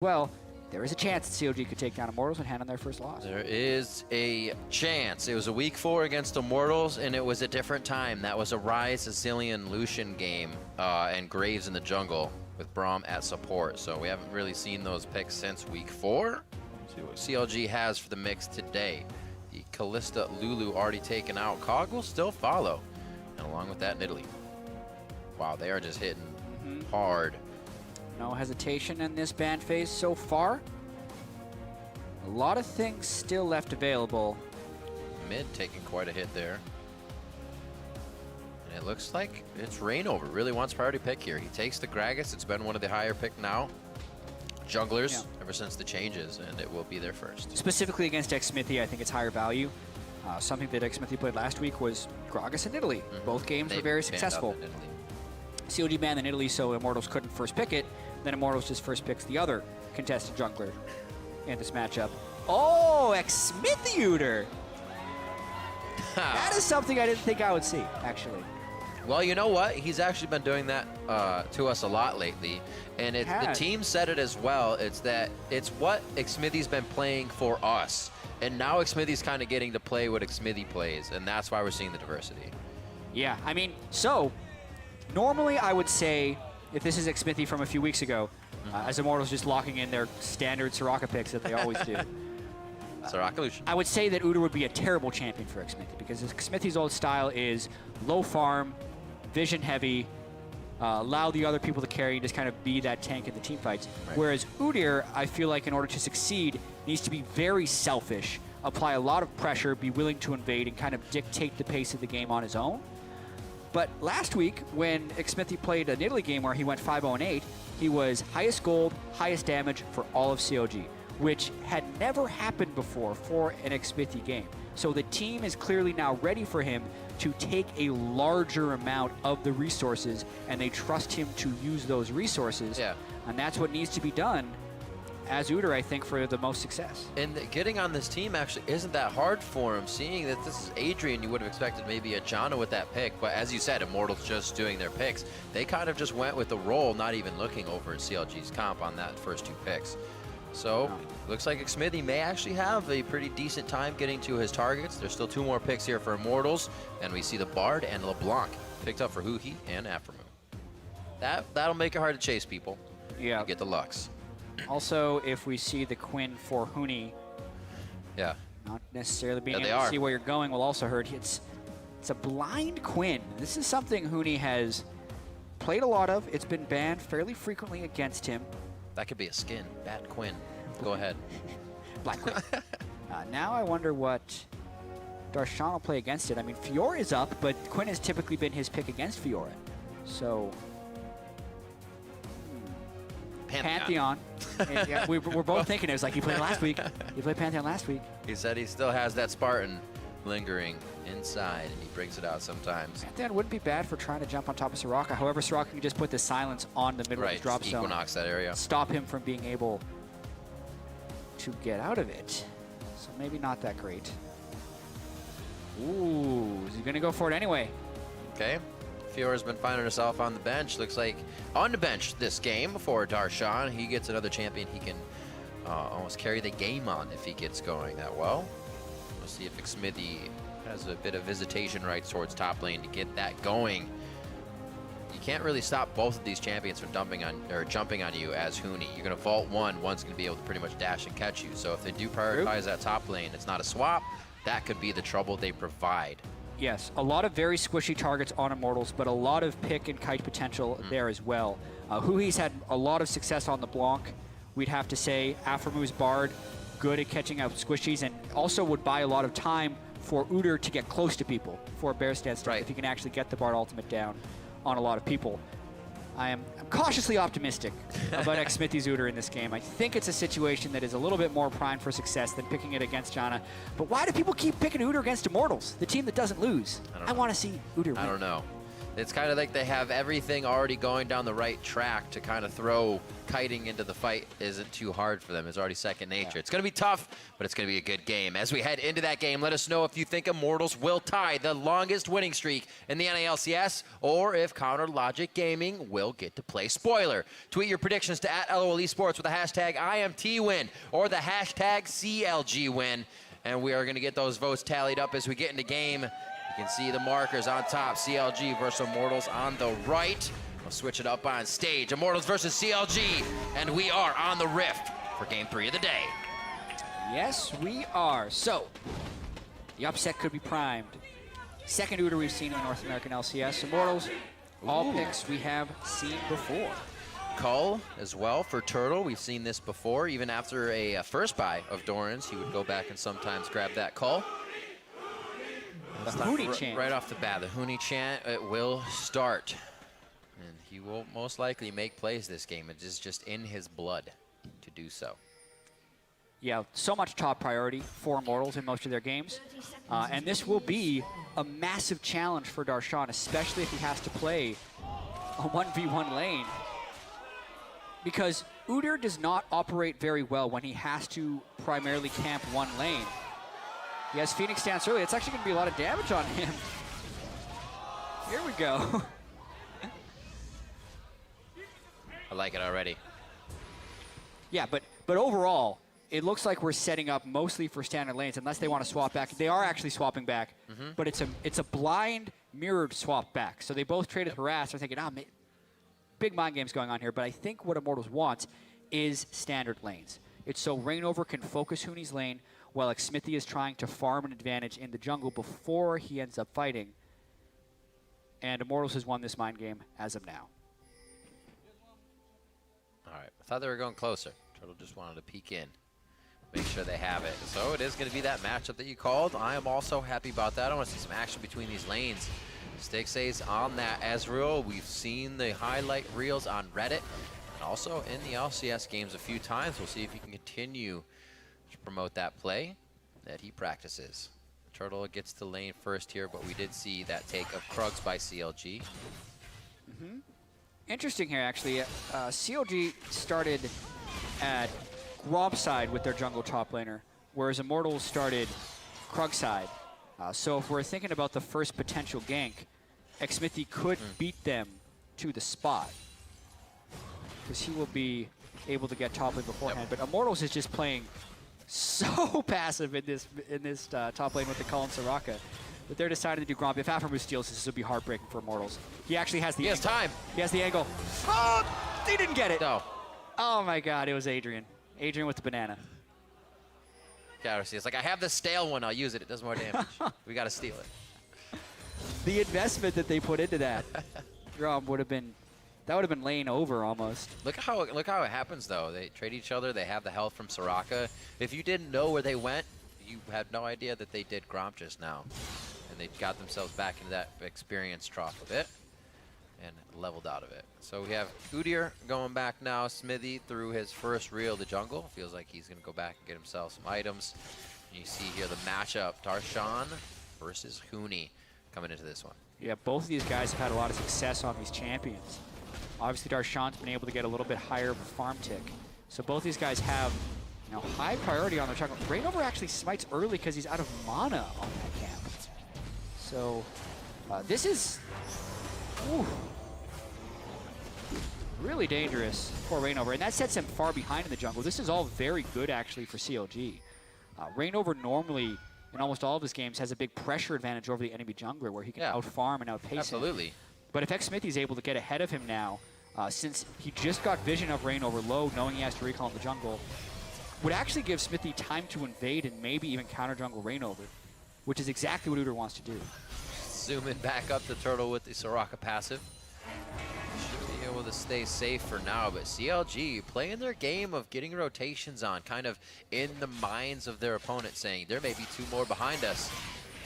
well, there is a chance that CLG could take down Immortals and hand on their first loss. There is a chance. It was a week 4 against Immortals, and it was a different time. That was a Ryze, Azilian, Lucian game, and Graves in the jungle with Braum at support. So we haven't really seen those picks since week 4. Let's see what CLG has for the mix today. The Callista Lulu already taken out. Cog will still follow. And along with that, Nidalee. Wow, they are just hitting hard. No hesitation in this ban phase so far. A lot of things still left available. Mid taking quite a hit there. And it looks like it's Reignover. Really wants priority pick here. He takes the Gragas. It's been one of the higher pick now. Junglers ever since the changes, and it will be their first. Specifically against xSmithy, I think it's higher value. Something that xSmithy played last week was Gragas and Nidalee. Both games were very successful. CLG banned the Nidalee, so Immortals couldn't first pick it. Then Immortals just first picks the other contested jungler in this matchup. Oh, xSmithy-Uter! That is something I didn't think I would see, actually. Well, you know what? He's actually been doing that to us a lot lately. And the team said it as well. It's what xSmithy's been playing for us. And now xSmithy's kind of getting to play what xSmithy plays. And that's why we're seeing the diversity. Yeah, I mean, so normally I would say, if this is xSmithy from a few weeks ago, as Immortals just locking in their standard Soraka picks that they always do. Soraka Lucian. I would say that Uter would be a terrible champion for xSmithy because xSmithy's old style is low farm, vision heavy, allow the other people to carry and just kind of be that tank in the team fights. Right. Whereas Udyr, I feel like in order to succeed, needs to be very selfish, apply a lot of pressure, be willing to invade, and kind of dictate the pace of the game on his own. But last week, when xSmithy played a Nidalee game where he went 5-0-8, he was highest gold, highest damage for all of CLG, which had never happened before for an xSmithy game. So the team is clearly now ready for him to take a larger amount of the resources, and they trust him to use those resources. Yeah. And that's what needs to be done as Uter, I think, for the most success. And getting on this team actually isn't that hard for him. Seeing that this is Adrian, you would have expected maybe a Janna with that pick, but as you said, Immortals just doing their picks. They kind of just went with the roll, not even looking over at CLG's comp on that first 2 picks. So, looks like xSmithy may actually have a pretty decent time getting to his targets. There's still 2 more picks here for Immortals, and we see the Bard and LeBlanc picked up for Huhi and Aframu. That'll make it hard to chase people. Yeah. Get the Lux. Also, if we see the Quinn for Huni, not necessarily being able to see where you're going will also hurt. It's a blind Quinn. This is something Huni has played a lot of. It's been banned fairly frequently against him. That could be a skin. Bat Quinn. Go ahead. Black Quinn. Now I wonder what Darshan will play against it. I mean, Fiora is up, but Quinn has typically been his pick against Fiora. So Pantheon. Yeah, we're both thinking it was like he played last week. He played Pantheon last week. He said he still has that Spartan lingering inside, and he brings it out sometimes. Pantheon wouldn't be bad for trying to jump on top of Soraka. However, Soraka can just put the silence on the middle of the drop zone. Equinox that area. Stop him from being able to get out of it. So maybe not that great. Ooh, is he going to go for it anyway? Okay. Fiora's been finding herself on the bench. Looks like on the bench this game for Darshan. He gets another champion he can almost carry the game on if he gets going that well. We'll see if xSmithy has a bit of visitation rights towards top lane to get that going. You can't really stop both of these champions from jumping on you as Huni. You're going to vault one. One's going to be able to pretty much dash and catch you. So if they do prioritize that top lane, it's not a swap. That could be the trouble they provide. Yes, a lot of very squishy targets on Immortals, but a lot of pick and kite potential there as well. Huhi's had a lot of success on the Blanc. We'd have to say Aframu's Bard, good at catching out squishies, and also would buy a lot of time for Udyr to get close to people for a bear stance start if he can actually get the Bard ultimate down on a lot of people. I'm cautiously optimistic about xSmithy's Udyr in this game. I think it's a situation that is a little bit more primed for success than picking it against Janna. But why do people keep picking Udyr against Immortals, the team that doesn't lose? I want to see Udyr win. I don't know. It's kind of like they have everything already going down the right track to kind of throw kiting into the fight isn't too hard for them. It's already second nature. Yeah. It's going to be tough, but it's going to be a good game. As we head into that game, let us know if you think Immortals will tie the longest winning streak in the NALCS, or if Counter Logic Gaming will get to play spoiler. Tweet your predictions to @LOL Esports with the hashtag IMT win or the hashtag CLG win. And we are going to get those votes tallied up as we get into game. You can see the markers on top, CLG versus Immortals on the right. We'll switch it up on stage. Immortals versus CLG, and we are on the Rift for game 3 of the day. Yes, we are. So, the upset could be primed. Second Uter we've seen in the North American LCS. Immortals, all picks we have seen before. Cull as well for Turtle. We've seen this before. Even after a first buy of Doran's, he would go back and sometimes grab that Cull. The Hoonie chant. Right off the bat, the Hoonie chant, it will start. And he will most likely make plays this game. It is just in his blood to do so. Yeah, so much top priority for Immortals in most of their games. And this will be a massive challenge for Darshan, especially if he has to play a 1v1 lane. Because Udyr does not operate very well when he has to primarily camp one lane. He has Phoenix stance early. It's actually going to be a lot of damage on him. Here we go. I like it already. Yeah, but overall, it looks like we're setting up mostly for standard lanes, unless they want to swap back. They are actually swapping back, but it's a blind mirrored swap back. So they both traded harass. They're thinking, big mind games going on here. But I think what Immortals wants is standard lanes. It's so Reignover can focus Hoonie's lane, while Xmithie is trying to farm an advantage in the jungle before he ends up fighting. And Immortals has won this mind game as of now. All right, I thought they were going closer. Turtle just wanted to peek in, make sure they have it. So it is going to be that matchup that you called. I am also happy about that. I want to see some action between these lanes. Stixace on that Ezreal. We've seen the highlight reels on Reddit and also in the LCS games a few times. We'll see if he can continue to promote that play that he practices. Turtle gets to lane first here, but we did see that take of Krugs by CLG. Interesting here, actually. CLG started at Grob side with their jungle top laner, whereas Immortals started Krug side. So if we're thinking about the first potential gank, Xmithie could beat them to the spot, because he will be able to get top lane beforehand. But Immortals is just playing so passive in this top lane with the Cull and Soraka, but they're deciding to do Gromp. If Aphromoo steals this, will be heartbreaking for Immortals. He actually has the angle. He has time. He has the angle. Oh, he didn't get it. No. Oh my God, it was Adrian. Adrian with the banana. Gotta see. It's like, I have the stale one. I'll use it. It does more damage. We gotta steal it. The investment that they put into that Gromp would have been. That would have been laying over almost. Look how it happens though. They trade each other. They have the health from Soraka. If you didn't know where they went, you had no idea that they did Gromp just now, and they got themselves back into that experience trough a bit and leveled out of it. So we have Udyr going back now. Smithy through his first reel of the jungle. Feels like he's going to go back and get himself some items. And you see here the matchup: Darshan versus Hoonie coming into this one. Yeah, both of these guys have had a lot of success on these champions. Obviously, Darshan's been able to get a little bit higher of a farm tick. So both these guys have, high priority on their jungle. Reignover actually smites early because he's out of mana on that camp. So this is really dangerous for Reignover, and that sets him far behind in the jungle. This is all very good actually for CLG. Reignover normally, in almost all of his games, has a big pressure advantage over the enemy jungler where he can out-farm and outpace him. Absolutely. But if Xmithie's able to get ahead of him now, since he just got vision of Reignover low, knowing he has to recall in the jungle, would actually give Xmithie time to invade and maybe even counter jungle Reignover, which is exactly what Udyr wants to do. Zooming back up the Turtle with the Soraka passive. Should be able to stay safe for now, but CLG playing their game of getting rotations on, kind of in the minds of their opponent, saying there may be two more behind us.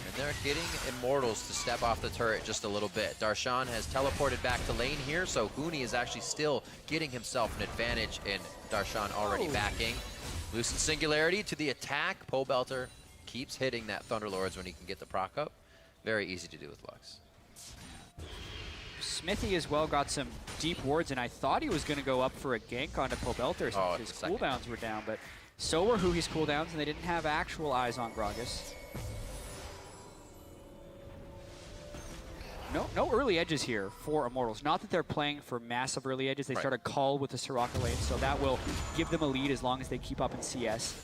And they're getting Immortals to step off the turret just a little bit. Darshan has teleported back to lane here, so Hoonie is actually still getting himself an advantage, and Darshan already backing. Lucent Singularity to the attack. Pole Belter keeps hitting that Thunderlords when he can get the proc up. Very easy to do with Lux. Smithy as well got some deep wards, and I thought he was going to go up for a gank onto Pobelter since his cooldowns were down, but so were Huhi's cooldowns, and they didn't have actual eyes on Gragas. No early edges here for Immortals. Not that they're playing for massive early edges. They start a call with the Soraka lane, so that will give them a lead as long as they keep up in CS.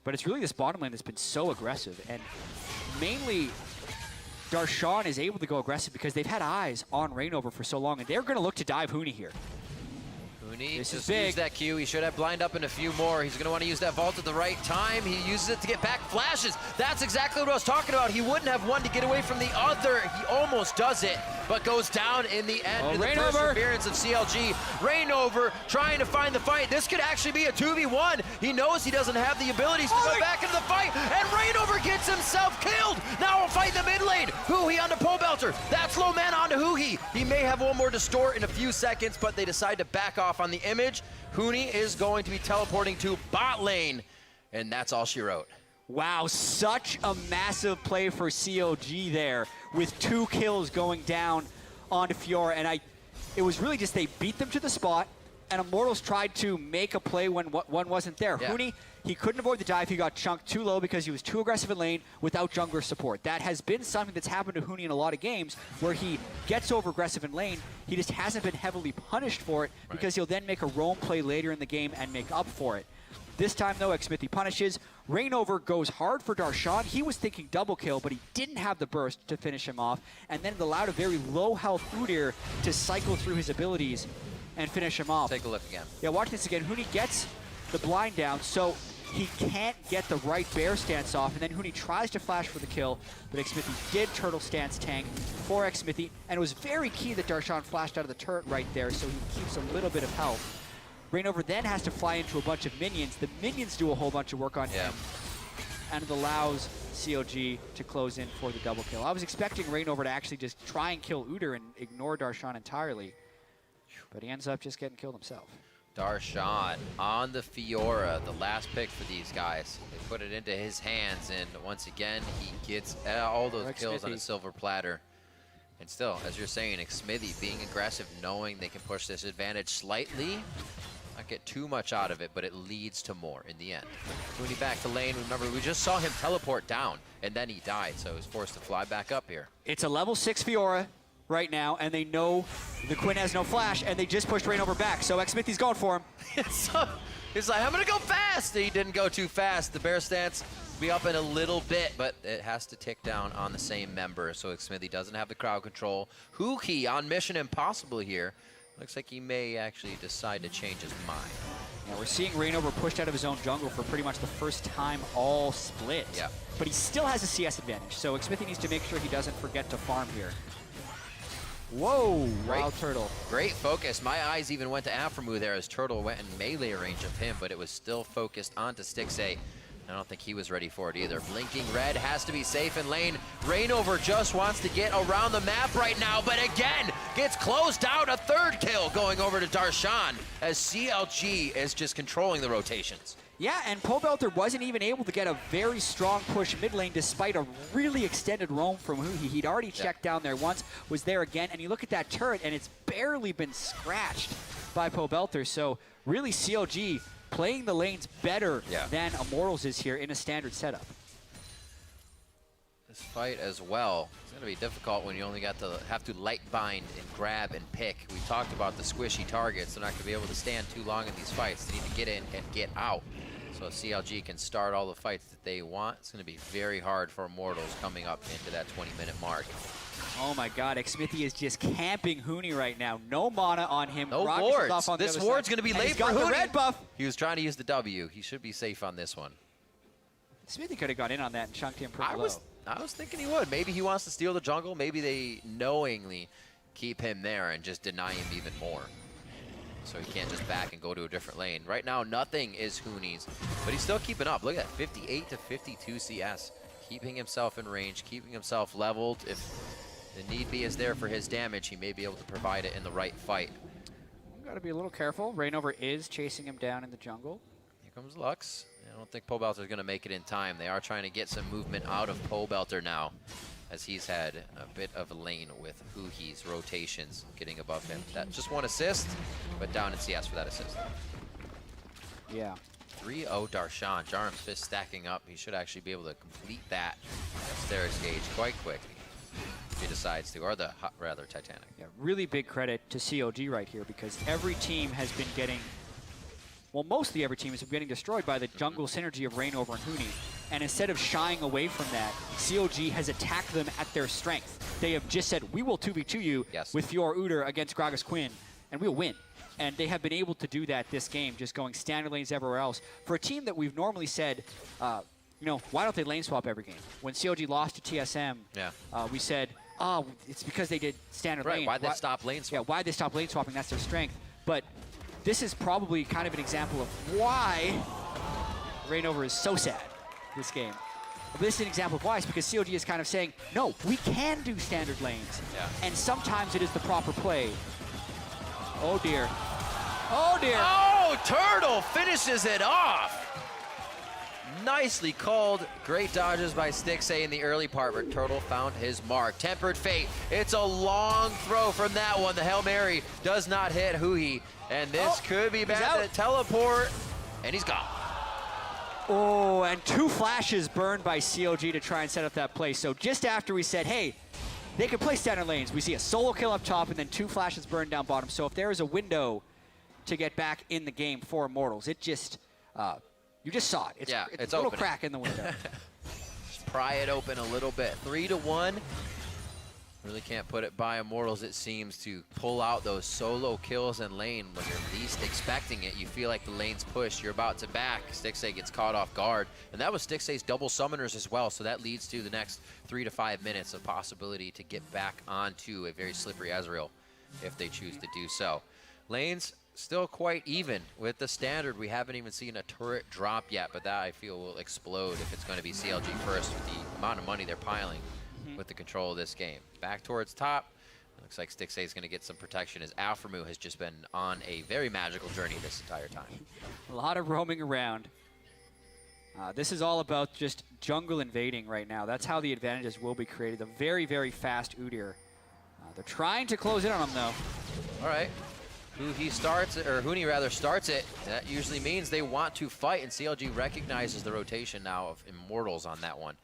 But it's really this bottom lane that's been so aggressive, and mainly Darshan is able to go aggressive because they've had eyes on Reignover for so long, and they're going to look to dive Huni here. Huni This just is big. used that Q. He should have blind up in a few more. He's going to want to use that vault at the right time. He uses it to get back flashes. That's exactly what I was talking about. He wouldn't have one to get away from the other. He almost does it, but goes down in the end. In the perseverance of CLG. Reignover trying to find the fight. This could actually be a 2v1. He knows he doesn't have the abilities to go back into the fight, and Reignover gets himself killed. Now we'll fight the mid lane. Huhi onto Pobelter. That's low mana onto Huhi. He may have one more distort in a few seconds, but they decide to back off on the image. Huni is going to be teleporting to bot lane, and that's all she wrote. Wow, such a massive play for CLG there with 2 kills going down onto Fiora, and it was really just they beat them to the spot, and Immortals tried to make a play when one wasn't there. Yeah. Huni, he couldn't avoid the dive. He got chunked too low because he was too aggressive in lane without jungler support. That has been something that's happened to Huni in a lot of games where he gets over aggressive in lane. He just hasn't been heavily punished for it because he'll then make a roam play later in the game and make up for it. This time, though, Xmithie punishes. Reignover goes hard for Darshan. He was thinking double kill, but he didn't have the burst to finish him off, and then it allowed a very low health Udyr to cycle through his abilities and finish him off. Take a look again. Yeah, watch this again. Huni gets the blind down, so he can't get the right bear stance off, and then Huni tries to flash for the kill, but Xmithie did turtle stance tank for Xmithie, and it was very key that Darshan flashed out of the turret right there, so he keeps a little bit of health. Reignover then has to fly into a bunch of minions. The minions do a whole bunch of work on him, and it allows CLG to close in for the double kill. I was expecting Reignover to actually just try and kill Udyr and ignore Darshan entirely, but he ends up just getting killed himself. Darshan on the Fiora, the last pick for these guys. They put it into his hands, and once again, he gets all those kills on a silver platter. And still, as you're saying, Xmithie being aggressive, knowing they can push this advantage slightly, not get too much out of it, but it leads to more in the end. Huni back to lane. Remember, we just saw him teleport down, and then he died, so he was forced to fly back up here. It's a level 6 Fiora right now, and they know the Quinn has no flash, and they just pushed Reignover back, so Xmithie's going for him. He's like, I'm gonna go fast! He didn't go too fast. The bear stance will be up in a little bit, but it has to tick down on the same member, so Xmithie doesn't have the crowd control. Huhi on Mission Impossible here. Looks like he may actually decide to change his mind. Yeah, we're seeing Reignover pushed out of his own jungle for pretty much the first time all split. Yeah. But he still has a CS advantage, so Xmithie needs to make sure he doesn't forget to farm here. Whoa, Wild Turtle. Great focus. My eyes even went to Aphromoo there as Turtle went in melee range of him, but it was still focused onto Stixxay. I don't think he was ready for it either. Blinking red has to be safe in lane. Reignover just wants to get around the map right now, but again, gets closed out. A third kill going over to Darshan as CLG is just controlling the rotations. Yeah, and Pobelter wasn't even able to get a very strong push mid lane despite a really extended roam from Huhi. He'd already checked down there once, was there again, and you look at that turret and it's barely been scratched by Pobelter. So really CLG playing the lanes better than Immortals is here in a standard setup. This fight as well, it's going to be difficult when you only got to have to light bind and grab and pick. We talked about the squishy targets. They're not going to be able to stand too long in these fights. They need to get in and get out. So CLG can start all the fights that they want. It's going to be very hard for Immortals coming up into that 20-minute mark. Oh my god, Xmithie is just camping Huni right now. No mana on him. No Rock wards. off on This the ward's going to be late for Huni. The red buff. He was trying to use the W. He should be safe on this one. Xmithie could have gone in on that and chunked him pretty low. I was thinking he would. Maybe he wants to steal the jungle. Maybe they knowingly keep him there and just deny him even more. So he can't just back and go to a different lane. Right now, nothing is Huni's, but he's still keeping up. Look at that, 58 to 52 CS. Keeping himself in range, keeping himself leveled. If the need be is there for his damage, he may be able to provide it in the right fight. Got to be a little careful. Reignover is chasing him down in the jungle. Here comes Lux. I don't think Pobelter's going to make it in time. They are trying to get some movement out of Pobelter now. as he's had a bit of a lane with Huhi's rotations getting above him. That just 1 assist, but down in CS for that assist. Yeah. 3-0 Darshan. Jarm's fist stacking up. He should actually be able to complete that Asterix gauge quite quickly if he decides to, or the rather Titanic. Yeah, really big credit to CLG right here, because every team has been getting, well, mostly every team has been getting destroyed by the jungle synergy of Reignover and Huni. And instead of shying away from that, CLG has attacked them at their strength. They have just said, we will 2v2 you with your Udyr against Gragas Quinn, and we'll win. And they have been able to do that this game, just going standard lanes everywhere else. For a team that we've normally said, you know, why don't they lane swap every game? When CLG lost to TSM, we said, oh, it's because they did standard lane. Why'd they stop lane swapping? Yeah, why'd they stop lane swapping? That's their strength. But this is probably kind of an example of why Reignover is so sad this game. This is an example of why. It's because CLG is kind of saying, no, we can do standard lanes. And sometimes it is the proper play. Oh, dear. Oh, dear. Oh, Turtle finishes it off. Nicely called. Great dodges by Stixxay in the early part, but Turtle found his mark. Tempered Fate. It's a long throw from that one. The Hail Mary does not hit Huhi, and this could be bad. To teleport, and he's gone. Oh, and 2 flashes burned by CLG to try and set up that play. So just after we said, hey, they can play standard lanes, we see a solo kill up top and then 2 flashes burned down bottom. So if there is a window to get back in the game for Immortals, it just, you just saw it. It's a little crack in the window. Just pry it open a little bit. 3-1. Really can't put it by Immortals, it seems, to pull out those solo kills in lane when you're least expecting it. You feel like the lane's pushed, you're about to back. Stixxay gets caught off guard. And that was Stixxay's double summoners as well, so that leads to the next 3 to 5 minutes of possibility to get back onto a very slippery Ezreal if they choose to do so. Lanes still quite even with the standard. We haven't even seen a turret drop yet, but that I feel will explode if it's going to be CLG first with the amount of money they're piling with the control of this game. Back towards top. It looks like Stixxay is going to get some protection as Alphamu has just been on a very magical journey this entire time. A lot of roaming around. This is all about just jungle invading right now. That's how the advantages will be created. A very, very fast Udyr. They're trying to close in on him, though. All right. Huni starts it, or Huni rather starts it. That usually means they want to fight, and CLG recognizes the rotation now of Immortals on that one,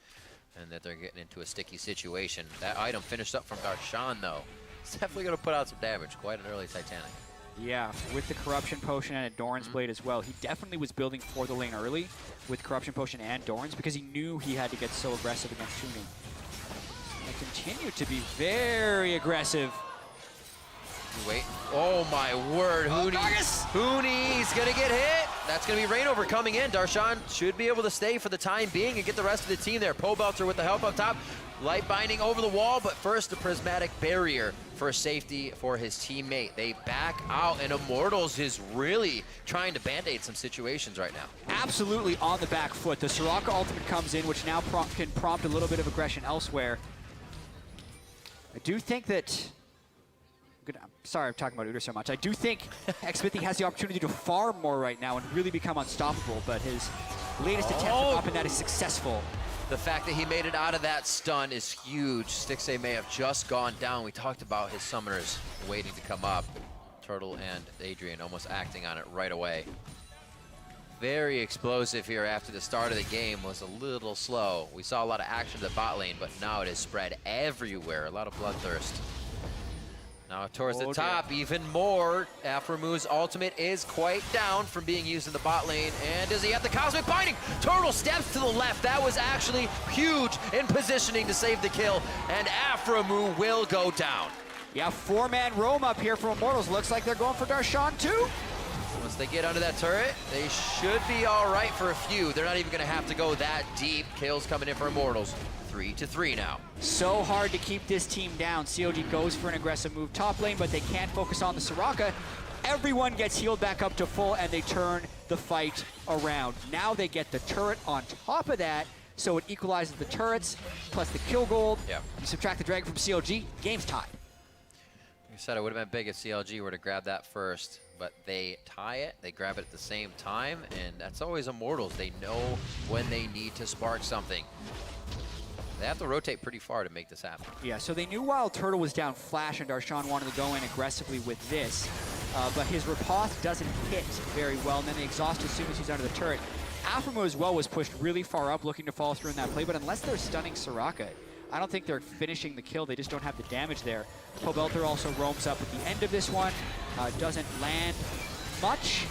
and that they're getting into a sticky situation. That item finished up from Darshan, though. It's definitely going to put out some damage. Quite an early Titanic. Yeah, with the Corruption Potion and a Doran's Blade as well. He definitely was building for the lane early with Corruption Potion and Doran's because he knew he had to get so aggressive against Huni. They continue to be very aggressive. Wait. Oh, my word. Huni's going to get hit. That's going to be Reignover coming in. Darshan should be able to stay for the time being and get the rest of the team there. Pobelter with the help up top. Light binding over the wall, but first the Prismatic Barrier for safety for his teammate. They back out, and Immortals is really trying to band-aid some situations right now. Absolutely on the back foot. The Soraka ultimate comes in, which now can prompt a little bit of aggression elsewhere. I do think that... I'm sorry I'm talking about Udyr so much. I do think Xmithie has the opportunity to farm more right now and really become unstoppable, but his latest attempt at popping that is successful. The fact that he made it out of that stun is huge. Stixxay may have just gone down. We talked about his summoners waiting to come up. Turtle and Adrian almost acting on it right away. Very explosive here after the start of the game. Was a little slow. We saw a lot of action in the bot lane, but now it is spread everywhere. A lot of bloodthirst. Now towards the top, even more. Alphamu's ultimate is quite down from being used in the bot lane. And does he have the Cosmic Binding? Turtle steps to the left. That was actually huge in positioning to save the kill. And Alphamu will go down. Yeah, 4-man roam up here for Immortals. Looks like they're going for Darshan too. Once they get under that turret, they should be all right for a few. They're not even going to have to go that deep. Kills coming in for Immortals. 3-3 now. So hard to keep this team down. CLG goes for an aggressive move top lane, but they can't focus on the Soraka. Everyone gets healed back up to full, and they turn the fight around. Now they get the turret on top of that, so it equalizes the turrets, plus the kill gold. Yeah. You subtract the dragon from CLG, game's tied. Like I said, it would have been big if CLG were to grab that first, but they tie it, they grab it at the same time, and that's always Immortals. They know when they need to spark something. They have to rotate pretty far to make this happen. Yeah, so they knew while Turtle was down Flash and Darshan wanted to go in aggressively with this, but his riposte doesn't hit very well, and then the exhaust as soon as he's under the turret. Aframo as well was pushed really far up looking to follow through in that play, but unless they're stunning Soraka, I don't think they're finishing the kill. They just don't have the damage there. Pobelter also roams up at the end of this one, doesn't land much,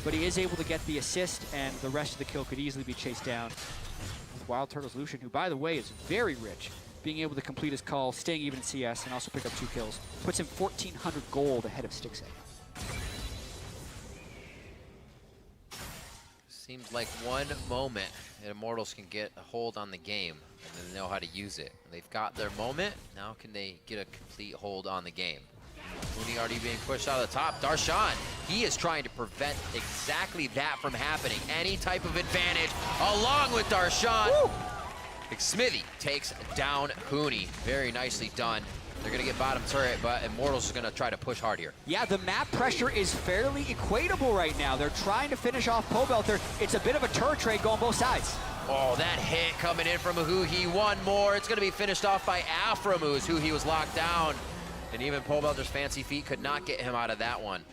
but he is able to get the assist, and the rest of the kill could easily be chased down with Wild Turtle's Lucian, who, by the way, is very rich, being able to complete his call, staying even in CS, and also pick up 2 kills. Puts him 1,400 gold ahead of Stixxay. Seems like one moment that Immortals can get a hold on the game and then they know how to use it. They've got their moment, now can they get a complete hold on the game? Mooney already being pushed out of the top. Darshan, he is trying to prevent exactly that from happening. Any type of advantage along with Darshan. Woo! Smithy takes down Hooney. Very nicely done. They're going to get bottom turret, but Immortals is going to try to push hard here. Yeah, the map pressure is fairly equatable right now. They're trying to finish off Pobelter. It's a bit of a turret trade going both sides. Oh, that hit coming in from Huhi. One more. It's going to be finished off by Aframoose. Huhi was locked down. And even Pobelter's fancy feet could not get him out of that one.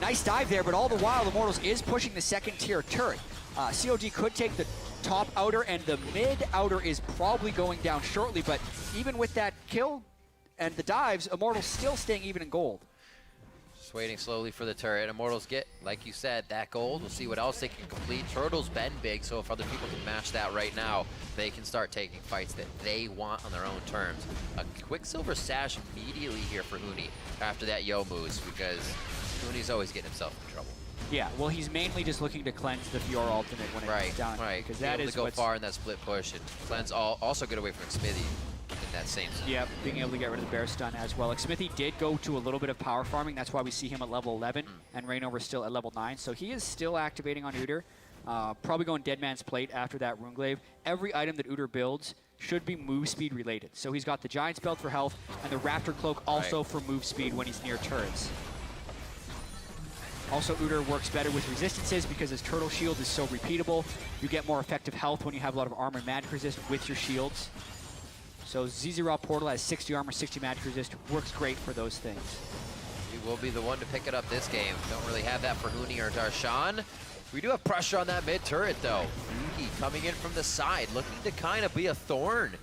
Nice dive there, but all the while, Immortals is pushing the second tier turret. COG could take the top outer, and the mid outer is probably going down shortly, but even with that kill and the dives, Immortals still staying even in gold. Just waiting slowly for the turret. Immortals get, like you said, that gold. We'll see what else they can complete. Turtle's been big, so if other people can match that right now, they can start taking fights that they want on their own terms. A Quicksilver Sash immediately here for Hooney after that Yo moves, because Hooney's always getting himself in trouble. Yeah, well, he's mainly just looking to cleanse the Fiora ultimate when it's done. Right, because that is to go far in that split push and cleanse also get away from Smithy in that same zone. Yep, being able to get rid of the bear stun as well. Smithy did go to a little bit of power farming. That's why we see him at level 11 and Reignover still at level 9. So he is still activating on Udyr. Probably going Dead Man's Plate after that Runeglaive. Every item that Udyr builds should be move speed related. So he's got the Giant's Belt for health and the Raptor Cloak also for move speed when he's near turrets. Also, Udyr works better with resistances because his Turtle Shield is so repeatable. You get more effective health when you have a lot of armor and magic resist with your shields. So Zizira Portal has 60 armor, 60 magic resist. Works great for those things. He will be the one to pick it up this game. Don't really have that for Hooney or Darshan. We do have pressure on that mid turret, though. Yuki coming in from the side, looking to kind of be a thorn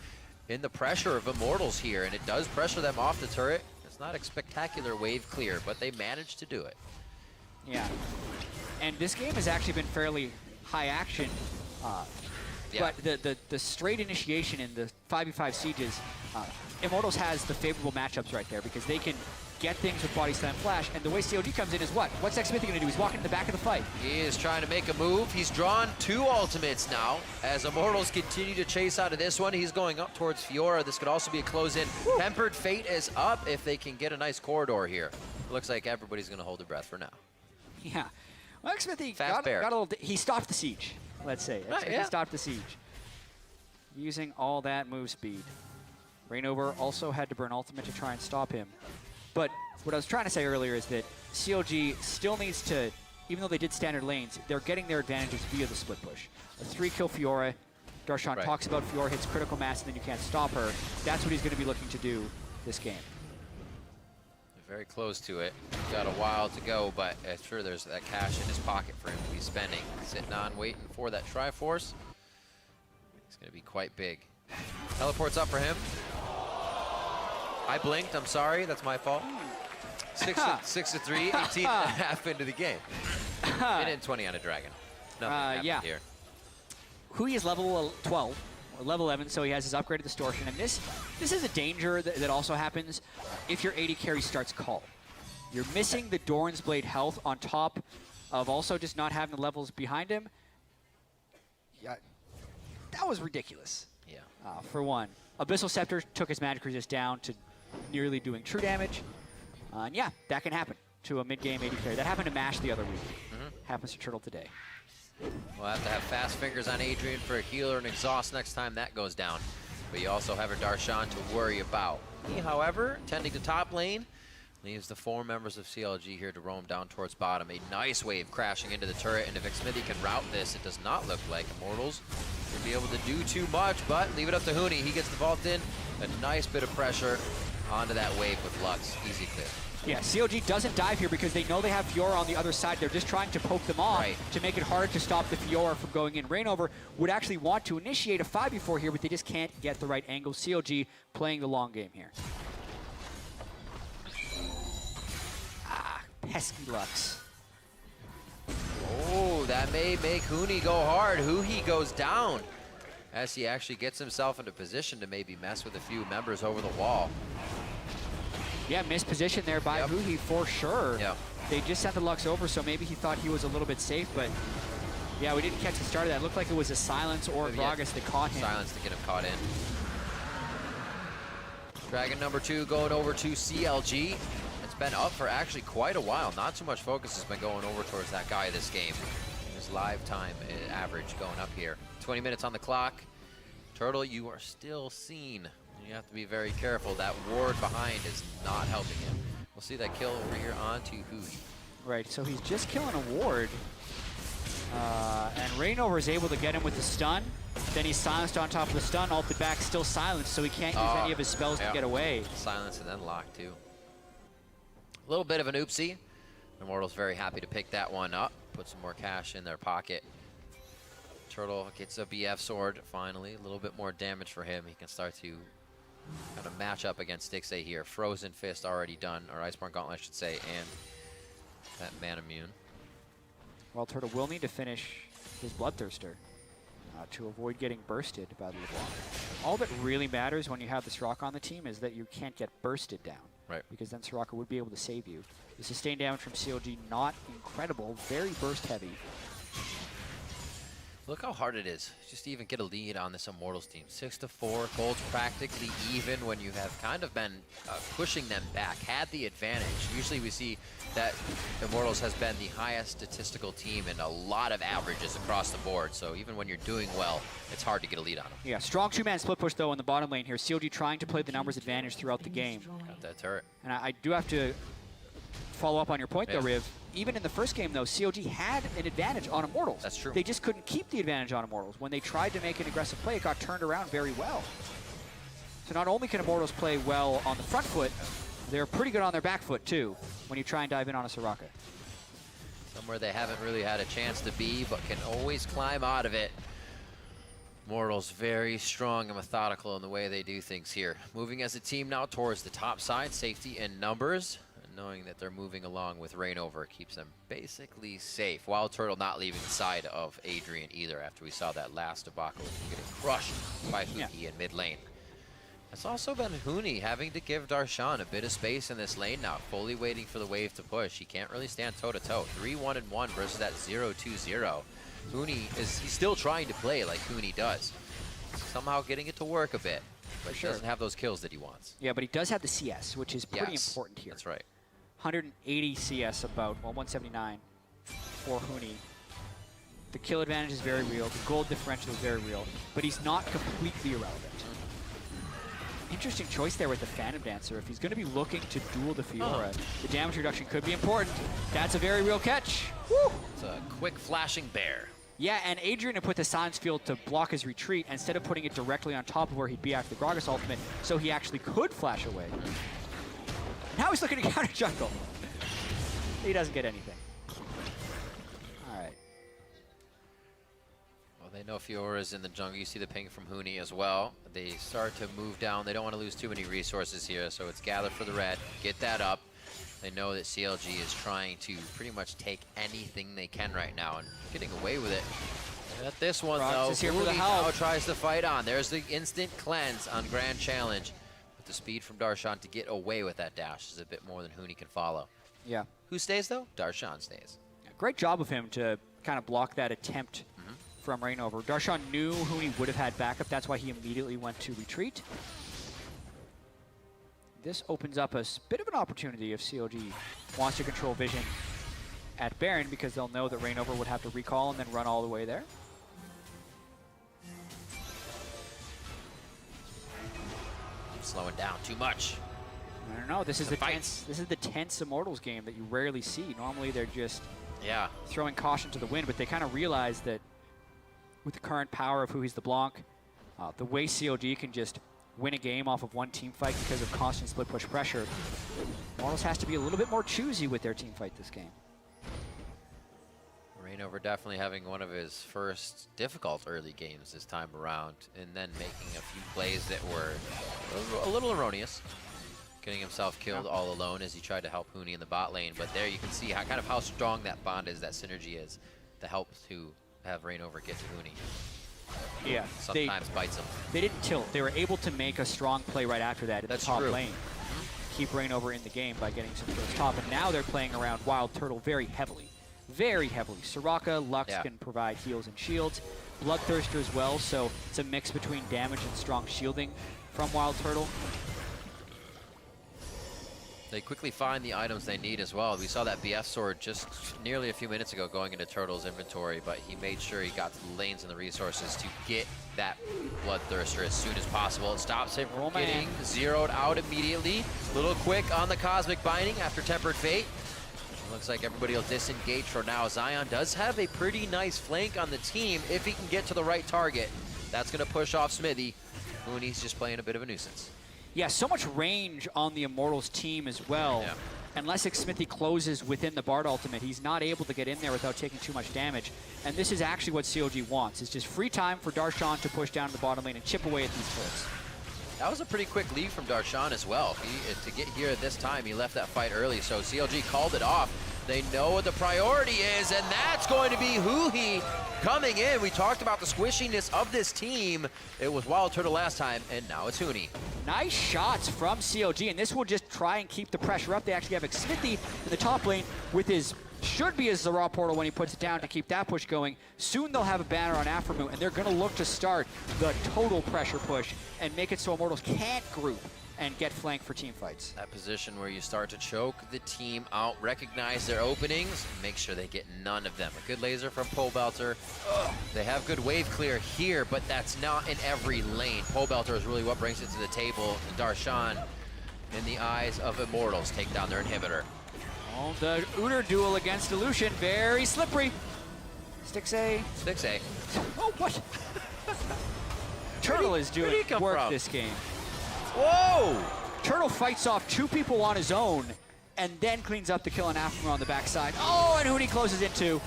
in the pressure of Immortals here, and it does pressure them off the turret. It's not a spectacular wave clear, but they managed to do it. Yeah, and this game has actually been fairly high action, but the straight initiation in the 5v5 sieges, Immortals has the favorable matchups right there because they can get things with Body Slam Flash, and the way COD comes in is what? What's Smithy going to do? He's walking in the back of the fight. He is trying to make a move. He's drawn 2 ultimates now. As Immortals continue to chase out of this one, he's going up towards Fiora. This could also be a close-in. Tempered Fate is up if they can get a nice corridor here. Looks like everybody's going to hold their breath for now. Yeah. Well, Smithy got a little... He stopped the siege, let's say. He stopped the siege. Using all that move speed. Reignover also had to burn ultimate to try and stop him. But what I was trying to say earlier is that CLG still needs to, even though they did standard lanes, they're getting their advantages via the split push. A 3-kill Fiora. Darshan talks about Fiora hits critical mass and then you can't stop her. That's what he's going to be looking to do this game. Very close to it. He's got a while to go, but I'm sure there's that cash in his pocket for him to be spending. Sitting on, waiting for that Triforce. It's going to be quite big. Teleports up for him. I blinked, I'm sorry, that's my fault. 6 to 3, 18 and a half into the game. Minute 20 on a dragon. Nothing happened here. Hui is level 12. Level 11, so he has his upgraded distortion, and this is a danger that also happens if your AD carry starts call. You're missing the Doran's Blade health on top of also just not having the levels behind him. Yeah, that was ridiculous. Yeah. For one, Abyssal Scepter took his magic resist down to nearly doing true damage, and yeah, that can happen to a mid-game AD carry. That happened to Mash the other week. Happens to Turtle today. We'll have to have fast fingers on Adrian for a healer and exhaust next time that goes down. But you also have a Darshan to worry about. He, however, tending to top lane, Leaves the 4 members of CLG here to roam down towards bottom. A nice wave crashing into the turret, and if Xmithy can route this, it does not look like Immortals will be able to do too much, but leave it up to Huni. He gets the vault in. A nice bit of pressure onto that wave with Lux. Easy clear. Yeah, CLG doesn't dive here because they know they have Fiora on the other side. They're just trying to poke them off to make it hard to stop the Fiora from going in. Reignover would actually want to initiate a 5v4 here, but they just can't get the right angle. CLG playing the long game here. Pesky Lux. Oh, that may make Huni go hard. Huhi goes down as he actually gets himself into position to maybe mess with a few members over the wall. Yeah, missed position there by Huhi for sure. Yep. They just sent the Lux over, so maybe he thought he was a little bit safe, but yeah, we didn't catch the start of that. It looked like it was a Silence or a Gragas that caught him. Silence to get him caught in. Dragon number 2 going over to CLG. It's been up for actually quite a while. Not too much focus has been going over towards that guy this game. His live time average going up here. 20 minutes on the clock. Turtle, you are still seen. You have to be very careful. That ward behind is not helping him. We'll see that kill over here onto Huhi. Right, so he's just killing a ward. And Reignover is able to get him with the stun. Then he's silenced on top of the stun, ulted back, still silenced, so he can't use any of his spells to get away. Silence and then lock too. A little bit of an oopsie. Immortals very happy to pick that one up. Put some more cash in their pocket. Turtle gets a BF sword finally. A little bit more damage for him. He can start to kind of match up against Stixay here. Frozen Fist already done, or Iceborne Gauntlet I should say, and that Man Immune. Well, Turtle will need to finish his Bloodthirster to avoid getting bursted by the LeBlanc. All that really matters when you have the Soraka on the team is that you can't get bursted down. Right. Because then Soraka would be able to save you. The sustained damage from CLG, not incredible, very burst heavy. Look how hard it is just to even get a lead on this Immortals team. 6-4, gold's practically even when you have kind of been pushing them back, had the advantage. Usually we see that Immortals has been the highest statistical team in a lot of averages across the board. So even when you're doing well, it's hard to get a lead on them. Yeah, strong 2-man split push though in the bottom lane here. CLG trying to play the numbers advantage throughout the game. Got that turret. And I do have to follow up on your point though, Riv. Even in the first game, though, CLG had an advantage on Immortals. That's true. They just couldn't keep the advantage on Immortals. When they tried to make an aggressive play, it got turned around very well. So not only can Immortals play well on the front foot, they're pretty good on their back foot, too, when you try and dive in on a Soraka. Somewhere they haven't really had a chance to be, but can always climb out of it. Immortals very strong and methodical in the way they do things here. Moving as a team now towards the top side, safety in numbers. Knowing that they're moving along with Reignover keeps them basically safe. Wild Turtle not leaving the side of Adrian either after we saw that last debacle getting crushed by Huhi in mid lane. It's also been Huni having to give Darshan a bit of space in this lane now, fully waiting for the wave to push. He can't really stand toe-to-toe. 3-1-1 versus that 0-2-0. Huni he's still trying to play like Huni does. Somehow getting it to work a bit, but he doesn't have those kills that he wants. Yeah, but he does have the CS, which is pretty important here. That's right. 180 CS about, well, 179 for Huni. The kill advantage is very real. The gold differential is very real, but he's not completely irrelevant. Interesting choice there with the Phantom Dancer. If he's going to be looking to duel the Fiora, the damage reduction could be important. That's a very real catch. Woo! It's a quick flashing bear. Yeah, and Adrian had put the Silence Field to block his retreat instead of putting it directly on top of where he'd be after the Gragas ultimate, so he actually could flash away. Now he's looking to counter jungle. He doesn't get anything. All right. Well, they know Fiora's in the jungle. You see the ping from Huni as well. They start to move down. They don't want to lose too many resources here, so it's gather for the red. Get that up. They know that CLG is trying to pretty much take anything they can right now and getting away with it. And at this one, though, Huni now tries to fight on. There's the instant cleanse on Grand Challenge. The speed from Darshan to get away with that dash is a bit more than Huni can follow. Yeah. Who stays, though? Darshan stays. Great job of him to kind of block that attempt from Reignover. Darshan knew Huni would have had backup. That's why he immediately went to retreat. This opens up a bit of an opportunity if CLG wants to control vision at Baron, because they'll know that Reignover would have to recall and then run all the way there. Slowing down too much. I don't know. This is the tense Immortals game that you rarely see. Normally they're just throwing caution to the wind, but they kind of realize that with the current power of Huhi's the Blanc, the way CLG can just win a game off of one team fight because of constant split push pressure, Immortals has to be a little bit more choosy with their team fight this game. Rainover definitely having one of his first difficult early games this time around, and then making a few plays that were a little erroneous. Getting himself killed all alone as he tried to help Huni in the bot lane. But there you can see how how strong that bond is, that synergy is, to help to have Rainover get to Huni. Yeah. Sometimes bites him. They didn't tilt. They were able to make a strong play right after that at the top lane. Keep Rainover in the game by getting some kills top. And now they're playing around Wild Turtle very heavily. Very heavily. Soraka, Lux can provide heals and shields. Bloodthirster as well, so it's a mix between damage and strong shielding from Wild Turtle. They quickly find the items they need as well. We saw that BF sword just nearly a few minutes ago going into Turtle's inventory, but he made sure he got to the lanes and the resources to get that Bloodthirster as soon as possible. It stops him from getting zeroed out immediately. A little quick on the Cosmic Binding after Tempered Fate. Looks like everybody will disengage for now. Zion does have a pretty nice flank on the team if he can get to the right target. That's going to push off Smithy. Huni's just playing a bit of a nuisance. Yeah, so much range on the Immortals team as well. Yeah. Unless Smithy closes within the Bard ultimate, he's not able to get in there without taking too much damage. And this is actually what CLG wants. It's just free time for Darshan to push down to the bottom lane and chip away at these turrets. That was a pretty quick lead from Darshan as well. To get here at this time, he left that fight early, so CLG called it off. They know what the priority is, and that's going to be Huhi coming in. We talked about the squishiness of this team. It was Wild Turtle last time, and now it's Huni. Nice shots from CLG, and this will just try and keep the pressure up. They actually have Smithy in the top lane with his, should be his Zara portal when he puts it down to keep that push going. Soon they'll have a banner on Aphromoo, and they're going to look to start the total pressure push and make it so Immortals can't group and get flanked for team fights. That position where you start to choke the team out, recognize their openings, make sure they get none of them. A good laser from Pobelter. They have good wave clear here, but that's not in every lane. Pobelter is really what brings it to the table. And Darshan, in the eyes of Immortals, take down their inhibitor. Oh, the Uter duel against Illusion, very slippery. Stixxay. Stixxay. Oh, what? Turtle is doing work this game. Whoa! Turtle fights off two people on his own and then cleans up the kill on Aphromoo on the backside. Oh, and Huni closes in too.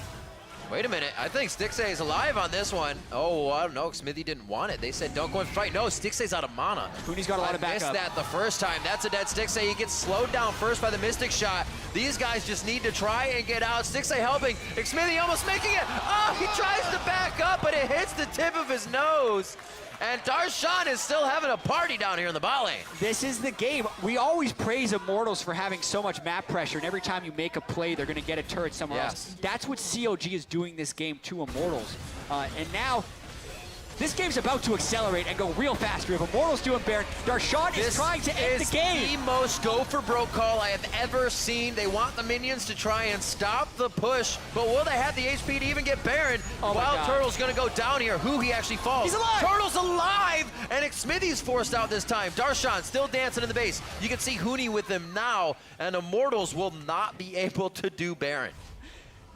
Wait a minute, I think Stixxay is alive on this one. Oh, I don't know, Smithy didn't want it. They said don't go and fight. No, Stixxay's out of mana. Huni's got a lot of backup. I missed that the first time. That's a dead Stixxay. He gets slowed down first by the Mystic Shot. These guys just need to try and get out. Stixxay helping. Smithy almost making it. Oh, he tries to back up, but it hits the tip of his nose. And Darshan is still having a party down here in the bot lane. This is the game. We always praise Immortals for having so much map pressure, and every time you make a play, they're going to get a turret somewhere else. That's what CLG is doing this game to Immortals. And now, this game's about to accelerate and go real fast. We have Immortals doing Baron. Darshan is trying to end the game. This is the most go for broke call I have ever seen. They want the minions to try and stop the push, but will they have the HP to even get Baron? Wild Turtle's gonna go down here. Huhi actually falls. He's alive! Turtle's alive! And Smithy's forced out this time. Darshan still dancing in the base. You can see Huni with him now, and Immortals will not be able to do Baron.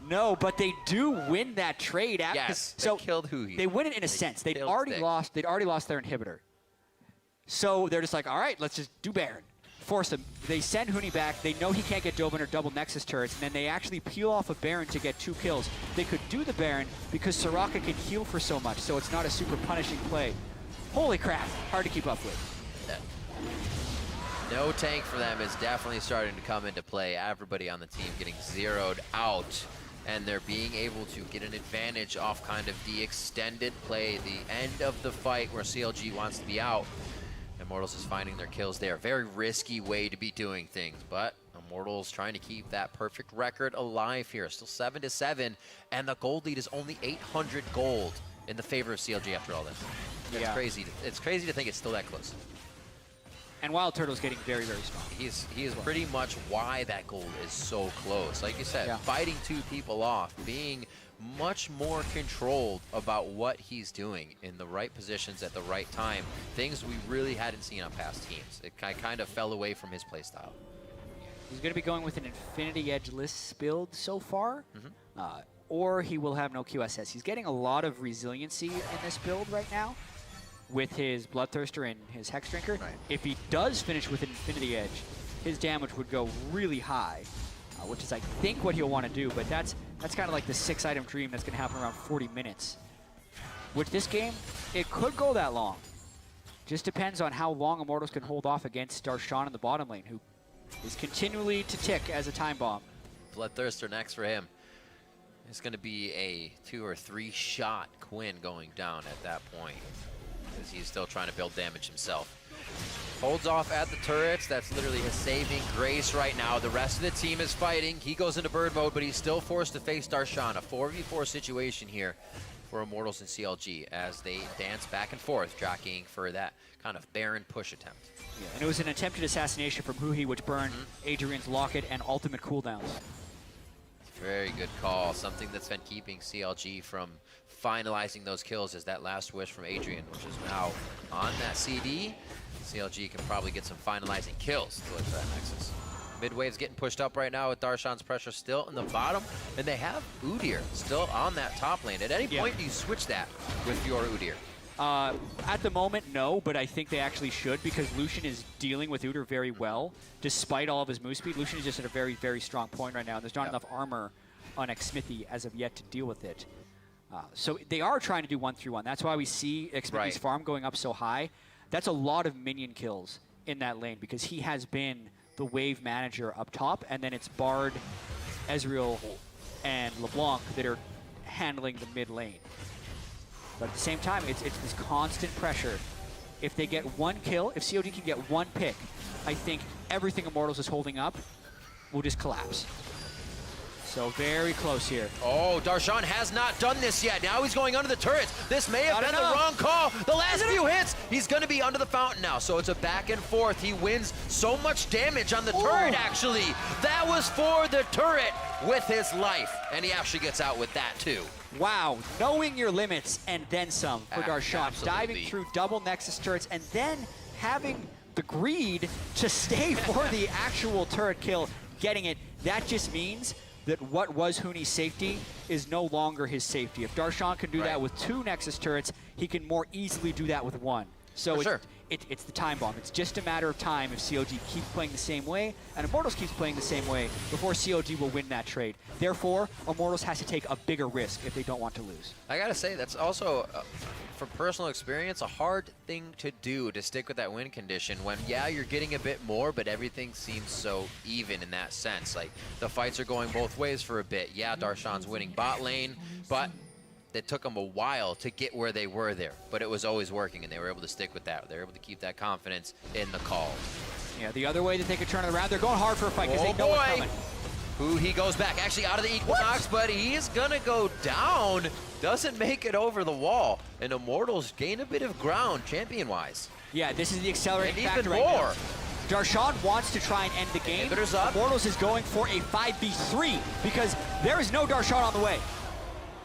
No, but they do win that trade. Yes, so they killed Huhi. They win it in a sense. They'd already lost their inhibitor. So they're just like, all right, let's just do Baron. Force him. They send Huni back. They know he can't get Dovin or double Nexus turrets, and then they actually peel off a Baron to get 2 kills. They could do the Baron because Soraka can heal for so much, so it's not a super punishing play. Holy crap, hard to keep up with. No tank for them is definitely starting to come into play. Everybody on the team getting zeroed out. And they're being able to get an advantage off kind of the extended play, the end of the fight where CLG wants to be out. Immortals is finding their kills there. Very risky way to be doing things, but Immortals trying to keep that perfect record alive here. Still 7-7, and the gold lead is only 800 gold in the favor of CLG after all this. It's crazy. It's crazy to think it's still that close. And Wild Turtle's getting very, very strong. He is pretty much why that goal is so close. Like you said, fighting 2 people off, being much more controlled about what he's doing in the right positions at the right time. Things we really hadn't seen on past teams. It kind of fell away from his playstyle. He's going to be going with an Infinity Edge-less build so far, or he will have no QSS. He's getting a lot of resiliency in this build right now with his Bloodthirster and his Hex Drinker. Right. If he does finish with an Infinity Edge, his damage would go really high, which is, I think, what he'll want to do, but that's kind of like the 6-item dream that's going to happen around 40 minutes. With this game, it could go that long. Just depends on how long Immortals can hold off against Darshan in the bottom lane, who is continually to tick as a time bomb. Bloodthirster next for him. It's going to be a 2 or 3 shot Quinn going down at that point, because he's still trying to build damage himself. Holds off at the turrets. That's literally his saving grace right now. The rest of the team is fighting. He goes into bird mode, but he's still forced to face Darshan. A 4v4 situation here for Immortals and CLG as they dance back and forth, jockeying for that kind of Baron push attempt. Yeah, and it was an attempted assassination from Huhi, which burned Adrian's locket and ultimate cooldowns. Very good call. Something that's been keeping CLG from finalizing those kills is that last wish from Adrian, which is now on that CD. CLG can probably get some finalizing kills to look for that Nexus. Mid wave's getting pushed up right now with Darshan's pressure still in the bottom, and they have Udyr still on that top lane. At any point, do you switch that with your Udyr? At the moment, no, but I think they actually should, because Lucian is dealing with Udyr very well. Despite all of his move speed, Lucian is just at a very, very strong point right now, and there's not enough armor on Xmithy as of yet to deal with it. So they are trying to do 1-3-1. That's why we see Xmithy's farm going up so high. That's a lot of minion kills in that lane, because he has been the wave manager up top, and then it's Bard, Ezreal, and LeBlanc that are handling the mid lane. But at the same time, it's this constant pressure. If they get one kill, if COD can get one pick, I think everything Immortals is holding up will just collapse. So very close here. Oh, Darshan has not done this yet. Now he's going under the turrets. This may have been the wrong call. The last few hits, he's going to be under the fountain now. So it's a back and forth. He wins so much damage on the turret, actually. That was for the turret with his life. And he actually gets out with that, too. Wow, knowing your limits and then some for Darshan. Diving through double Nexus turrets and then having the greed to stay for the actual turret kill, getting it. That just means that what was Huni's safety is no longer his safety. If Darshan can do that with 2 Nexus turrets, he can more easily do that with 1. So it's the time bomb. It's just a matter of time if CLG keeps playing the same way and Immortals keeps playing the same way before CLG will win that trade. Therefore, Immortals has to take a bigger risk if they don't want to lose. I gotta say, that's also, from personal experience, a hard thing to do, to stick with that win condition when, yeah, you're getting a bit more, but everything seems so even in that sense. Like, the fights are going both ways for a bit. Yeah, Darshan's winning bot lane, but it took them a while to get where they were there, but it was always working, and they were able to stick with that. They were able to keep that confidence in the call. Yeah, the other way that they could turn it around, they're going hard for a fight because they know it's coming. He goes back, actually out of the Equinox, but he's gonna go down. Doesn't make it over the wall, and Immortals gain a bit of ground champion-wise. Yeah, this is the accelerating factor even right more. now. Darshan wants to try and end the game. Immortals is going for a 5v3 because there is no Darshan on the way.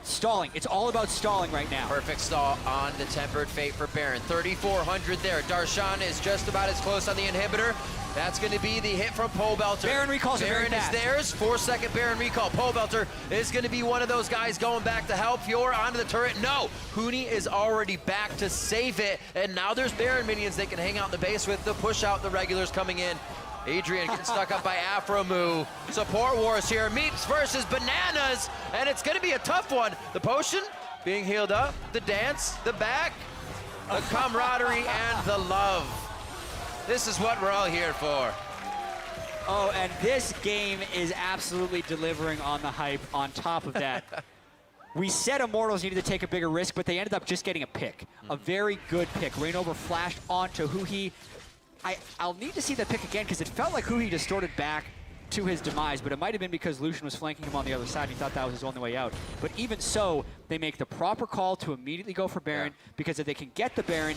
Stalling. It's all about stalling right now. Perfect stall on the Tempered Fate for Baron. 3,400 there. Darshan is just about as close on the inhibitor. That's going to be the hit from Pobelter. Baron recalls it very fast. Baron is theirs. 4-second Baron recall. Pobelter is going to be one of those guys going back to help. Fiora onto the turret. No. Huni is already back to save it. And now there's Baron minions they can hang out in the base with to push out the regulars coming in. Adrian gets stuck up by Afromu. Support wars here. Meeps versus Bananas. And it's going to be a tough one. The potion being healed up. The dance. The back. The camaraderie and the love. This is what we're all here for. Oh, and this game is absolutely delivering on the hype on top of that. We said Immortals needed to take a bigger risk, but they ended up just getting a pick. A very good pick. Rainover flashed onto Huhi. I'll need to see that pick again because it felt like Huhi distorted back to his demise, but it might have been because Lucian was flanking him on the other side and he thought that was his only way out. But even so, they make the proper call to immediately go for Baron because if they can get the Baron,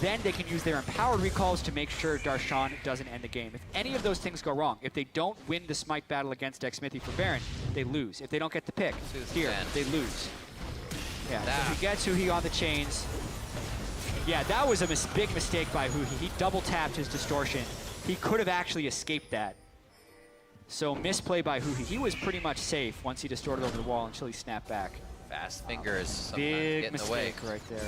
then they can use their empowered recalls to make sure Darshan doesn't end the game. If any of those things go wrong, if they don't win the smite battle against Xmithy for Baron, they lose. If they don't get the pick here, 10. they lose. Yeah, so if he gets Huhi on the chains. Yeah, that was a big mistake by Huhi. He double tapped his distortion. He could have actually escaped that. So misplay by Huhi. He was pretty much safe once he distorted over the wall until he snapped back. Fast fingers sometimes Big get in the mistake way. right there.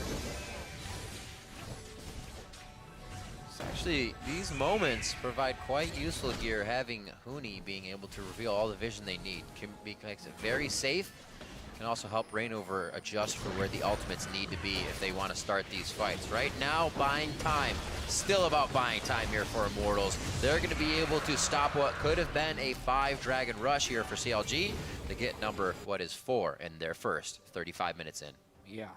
So actually, these moments provide quite useful here, having Huni being able to reveal all the vision they need. Makes it very safe. Can also help Rainover adjust for where the ultimates need to be if they want to start these fights. Right now, buying time. Still about buying time here for Immortals. They're going to be able to stop what could have been a 5 Dragon Rush here for CLG to get number, 4 in their first 35 minutes in. Yeah.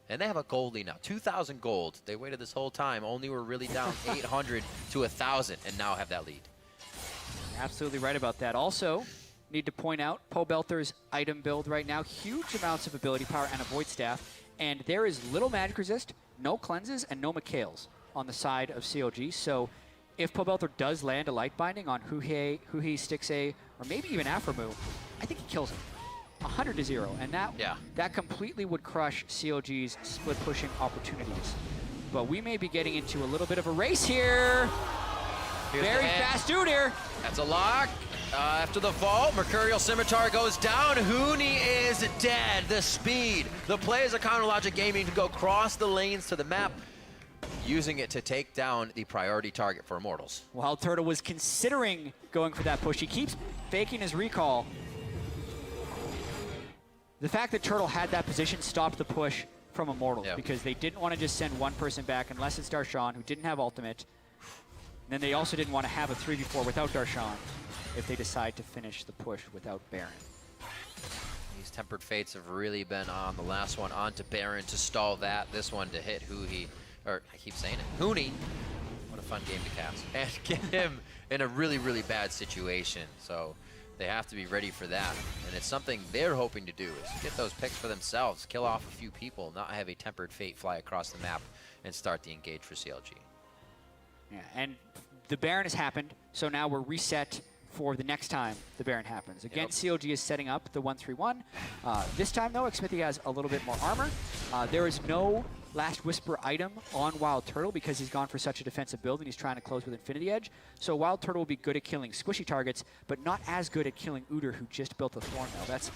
And they have a gold lead now, 2,000 gold. They waited this whole time, only were really down 800 to 1,000, and now have that lead. Absolutely right about that. Also, need to point out Pobelter's item build right now. Huge amounts of ability power and a Void Staff. And there is little magic resist, no cleanses, and no Mikhails on the side of CLG. So if Pobelter does land a Light Binding on Huhi, Stixxay, or maybe even Aframu, I think he kills him. 100-0. And that completely would crush CLG's split pushing opportunities. But we may be getting into a little bit of a race here. Very fast dude here. That's a lock. After the vault, Mercurial Scimitar goes down. Huni is dead. The speed. The play is a counter logic gaming to go cross the lanes to the map, using it to take down the priority target for Immortals. Wild Turtle was considering going for that push. He keeps faking his recall. The fact that Turtle had that position stopped the push from Immortals because they didn't want to just send one person back unless it's Darshan, who didn't have ultimate. And then they also didn't want to have a 3v4 without Darshan if they decide to finish the push without Baron. These Tempered Fates have really been on. The last one onto Baron to stall that. This one to hit Huhi, or I keep saying it, Huni. What a fun game to cast. And get him in a really, really bad situation. So they have to be ready for that. And it's something they're hoping to do, is get those picks for themselves, kill off a few people, not have a Tempered Fate fly across the map and start the engage for CLG. Yeah, and the Baron has happened, so now we're reset for the next time the Baron happens. Again, CLG is setting up the 1-3-1. This time, though, Xmithie has a little bit more armor. There is no Last Whisper item on Wild Turtle because he's gone for such a defensive build and he's trying to close with Infinity Edge. So Wild Turtle will be good at killing squishy targets, but not as good at killing Udyr, who just built a Thornmail. It's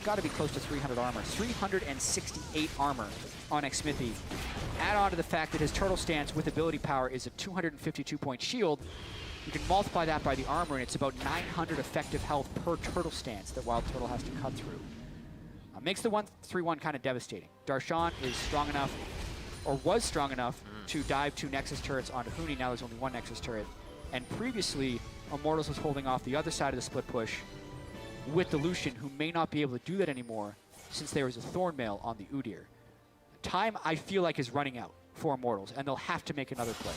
got to be close to 300 armor. 368 armor on Xmithie. Add on to the fact that his turtle stance with ability power is a 252-point shield. You can multiply that by the armor, and it's about 900 effective health per turtle stance that Wild Turtle has to cut through. Makes the 1-3-1 kind of devastating. Darshan is strong enough, or was strong enough, to dive 2 Nexus turrets onto Huni. Now there's only 1 Nexus turret. And previously, Immortals was holding off the other side of the split push with the Lucian, who may not be able to do that anymore since there was a Thornmail on the Udyr. Time, I feel like, is running out for Immortals, and they'll have to make another play.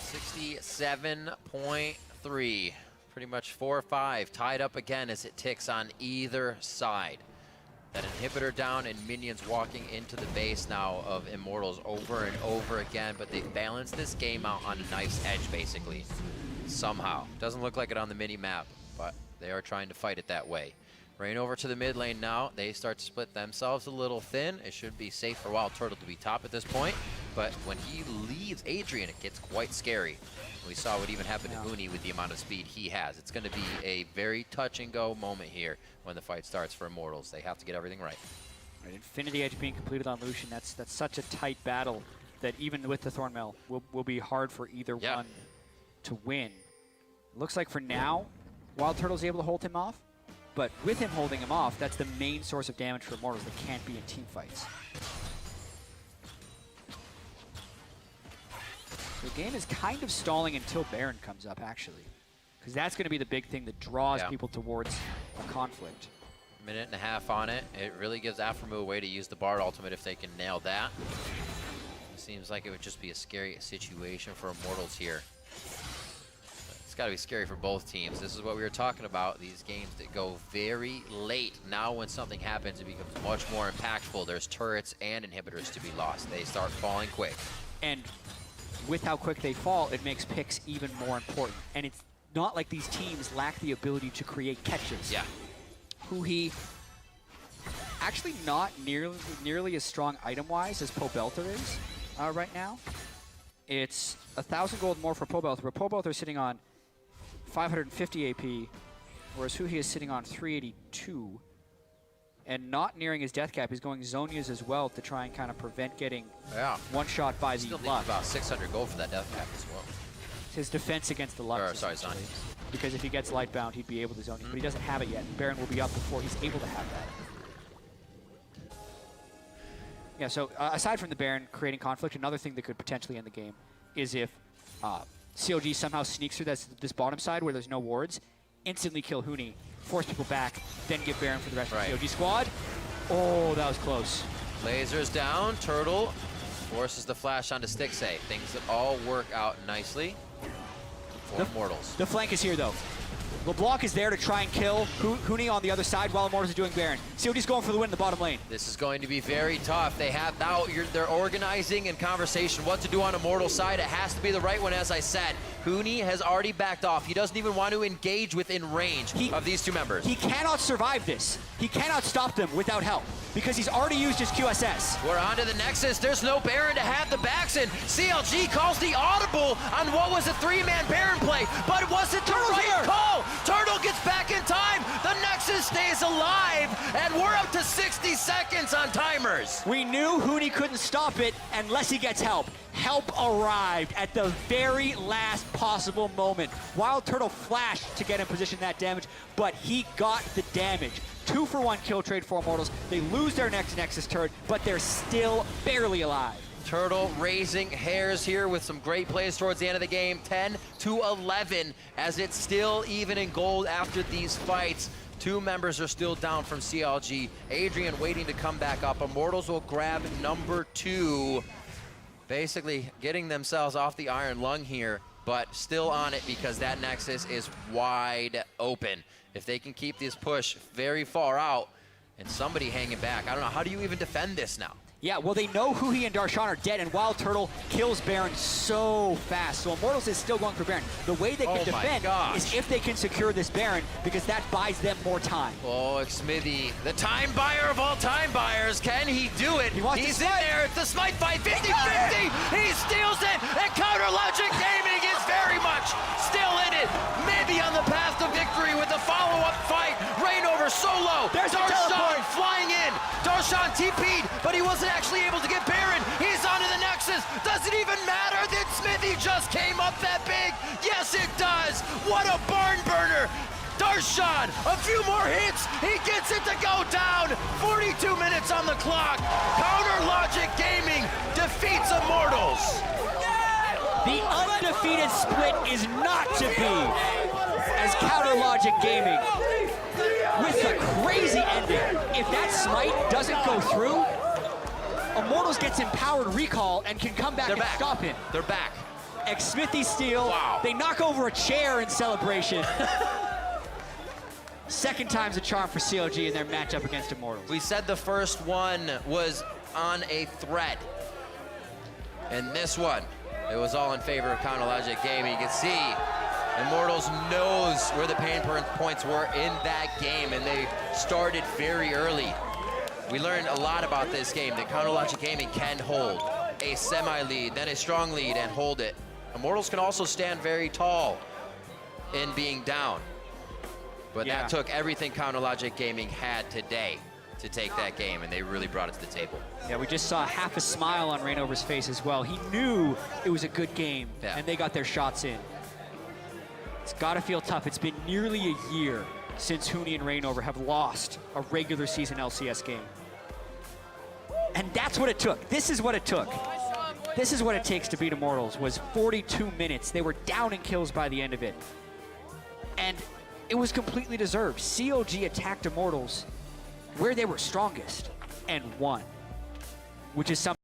67.3. Pretty much 4 or 5, tied up again as it ticks on either side. That inhibitor down and minions walking into the base now of Immortals over and over again, but they balance this game out on a knife's edge, basically. Somehow. Doesn't look like it on the mini-map, but they are trying to fight it that way. Rain over to the mid lane now. They start to split themselves a little thin. It should be safe for Wild Turtle to be top at this point, but when he leaves Adrian, it gets quite scary. We saw what even happened to Huni with the amount of speed he has. It's going to be a very touch-and-go moment here when the fight starts for Immortals. They have to get everything right. Infinity Edge being completed on Lucian, that's such a tight battle that even with the Thornmail will be hard for either one to win. Looks like for now, Wild Turtle's able to hold him off, but with him holding him off, that's the main source of damage for Immortals that can't be in team fights. The game is kind of stalling until Baron comes up, actually, because that's going to be the big thing that draws people towards a conflict. Minute and a half on it. It really gives Aframu a way to use the Bard ultimate if they can nail that. It seems like it would just be a scary situation for Immortals here. It's got to be scary for both teams. This is what we were talking about, these games that go very late. Now when something happens, it becomes much more impactful. There's turrets and inhibitors to be lost. They start falling quick. And with how quick they fall, it makes picks even more important. And not like these teams lack the ability to create catches. Yeah. Huhi, actually not nearly as strong item-wise as Pobelter is right now. It's 1,000 gold more for Pobelter, but Pobelter is sitting on 550 AP, whereas Huhi is sitting on 382. And not nearing his death cap. He's going Zonias as well to try and kind of prevent getting one shot by the Lux. About 600 gold for that death cap as well. His defense against the Lux. Sorry, Zoni. Because if he gets Lightbound, he'd be able to Zonias, but he doesn't have it yet. Baron will be up before he's able to have that. Yeah, so aside from the Baron creating conflict, another thing that could potentially end the game is if CLG somehow sneaks through this bottom side where there's no wards, instantly kill Huni, force people back, then give Baron for the rest of the CLG squad. Oh, that was close. Lasers down, Turtle forces the flash onto Stixay. Things that all work out nicely for Immortals. The flank is here though. LeBlanc is there to try and kill Huni on the other side while Immortals is doing Baron. CLG's going for the win in the bottom lane. This is going to be very tough. They have now, they're organizing in conversation what to do on Immortal's side. It has to be the right one, as I said. Huni has already backed off. He doesn't even want to engage within range of these two members. He cannot survive this. He cannot stop them without help because he's already used his QSS. We're on to the Nexus. There's no Baron to have the backs in. CLG calls the audible on what was a three-man Baron play, but it wasn't the right call. Turtle gets back in time. The Nexus stays alive, and we're up to 60 seconds on timers. We knew Huni couldn't stop it unless he gets help. Help arrived at the very last possible moment. Wild Turtle flashed to get in position that damage, but he got the damage. 2-for-1 kill trade for Immortals. They lose their next Nexus turret, but they're still barely alive. Turtle raising hairs here with some great plays towards the end of the game. 10-11 as it's still even in gold after these fights. Two members are still down from CLG. Adrian waiting to come back up. Immortals will grab number 2. Basically getting themselves off the iron lung here, but still on it because that Nexus is wide open. If they can keep this push very far out and somebody hanging back, I don't know, how do you even defend this now? Yeah, well, they know Huhi and Darshan are dead, and Wild Turtle kills Baron so fast. So Immortals is still going for Baron. The way they can defend is if they can secure this Baron, because that buys them more time. Oh, Smithy, the time buyer of all time buyers. Can he do it? He's in there. It's the smite fight, 50-50. He steals it, and Counter Logic Gaming is very much still in it. Maybe on the path to victory with the follow-up fight. Reignover solo. There's Darshan flying in. Darshan TP'd, but he wasn't actually able to get Baron. He's onto the Nexus. Does it even matter that Smithy just came up that big? Yes, it does. What a barn burner. Darshan, a few more hits. He gets it to go down. 42 minutes on the clock. Counter Logic Gaming defeats Immortals. The undefeated split is not to be, as Counter Logic Gaming, with a crazy ending. If that smite doesn't go through, Immortals gets empowered recall and can come back and stop him. They're back. Smithy steal. Wow. They knock over a chair in celebration. Second time's a charm for CLG in their matchup against Immortals. We said the first one was on a thread. And this one, it was all in favor of Counter Logic Gaming. You can see Immortals knows where the pain points were in that game, and they started very early. We learned a lot about this game, that Counter Logic Gaming can hold a semi-lead, then a strong lead, and hold it. Immortals can also stand very tall in being down. But that took everything Counter Logic Gaming had today to take that game, and they really brought it to the table. Yeah, we just saw half a smile on Reignover's face as well. He knew it was a good game, and they got their shots in. It's gotta feel tough. It's been nearly a year since Huni and Reignover have lost a regular season LCS game. And that's what it took. This is what it took. This is what it takes to beat Immortals, was 42 minutes. They were down in kills by the end of it. And it was completely deserved. CLG attacked Immortals where they were strongest and won, which is something